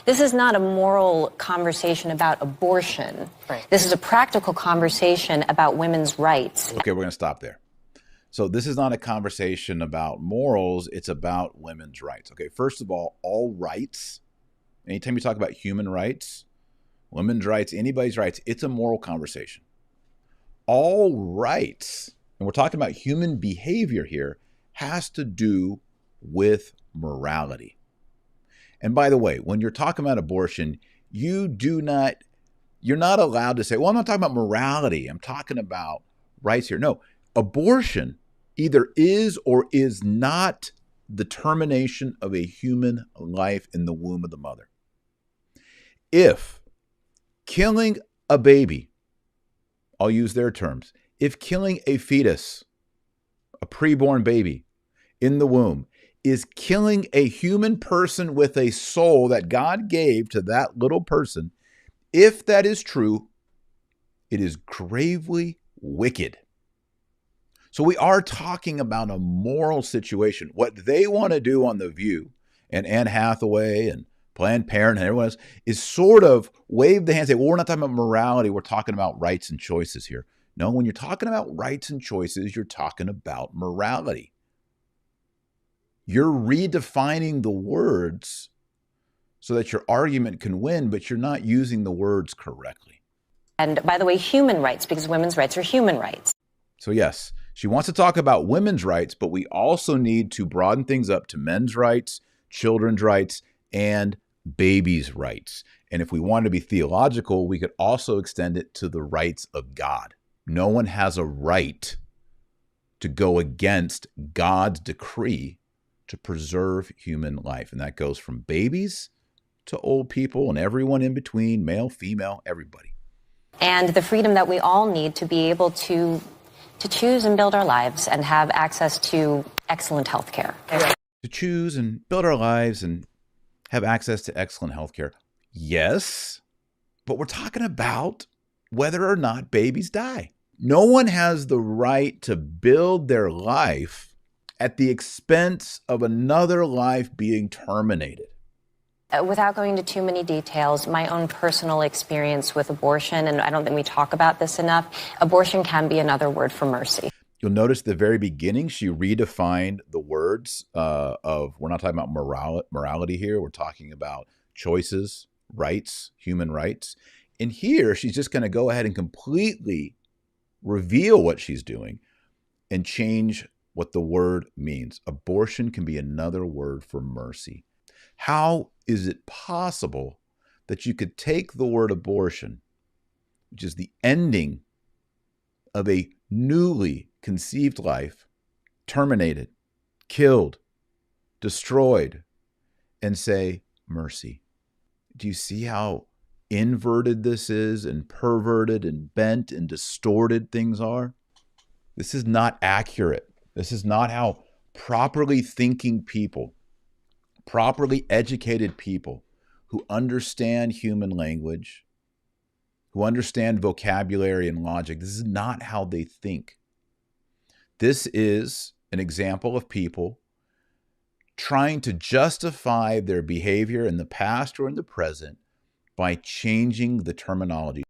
This is not a moral conversation about abortion. Right. This is a practical conversation about women's rights. Okay, we're going to stop there. So this is not a conversation about morals. It's about women's rights. Okay, first of all rights, anytime you talk about human rights, women's rights, anybody's rights, it's a moral conversation. All rights, and we're talking about human behavior here, has to do with morality. And by the way, when you're talking about abortion, you're not allowed to say, well, I'm not talking about morality. I'm talking about rights here. No, abortion either is or is not the termination of a human life in the womb of the mother. If killing a baby, I'll use their terms, if killing a fetus, a preborn baby in the womb, is killing a human person with a soul that God gave to that little person, if that is true, it is gravely wicked. So we are talking about a moral situation. What they want to do on The View, and Anne Hathaway and Planned Parenthood and everyone else, is sort of wave the hand and say, well, we're not talking about morality, we're talking about rights and choices here. No, when you're talking about rights and choices, you're talking about morality. You're redefining the words so that your argument can win, but you're not using the words correctly. And by the way, human rights, because women's rights are human rights. So yes, she wants to talk about women's rights, but we also need to broaden things up to men's rights, children's rights, and babies' rights. And if we want to be theological, we could also extend it to the rights of God. No one has a right to go against God's decree to preserve human life. And that goes from babies to old people and everyone in between, male, female, everybody. And the freedom that we all need to be able to choose and build our lives and have access to excellent health care. To choose and build our lives and have access to excellent health care. Yes, but we're talking about whether or not babies die. No one has the right to build their life at the expense of another life being terminated. Without going into too many details, my own personal experience with abortion, and I don't think we talk about this enough, abortion can be another word for mercy. You'll notice at the very beginning, she redefined the words of, we're not talking about morality here, we're talking about choices, rights, human rights. And here, she's just going to go ahead and completely reveal what she's doing and change what the word means. Abortion can be another word for mercy. How is it possible that you could take the word abortion, which is the ending of a newly conceived life, terminated, killed, destroyed, and say mercy? Do you see how inverted this is and perverted and bent and distorted things are? This is not accurate. This is not how properly thinking people, properly educated people who understand human language, who understand vocabulary and logic, this is not how they think. This is an example of people trying to justify their behavior in the past or in the present by changing the terminology.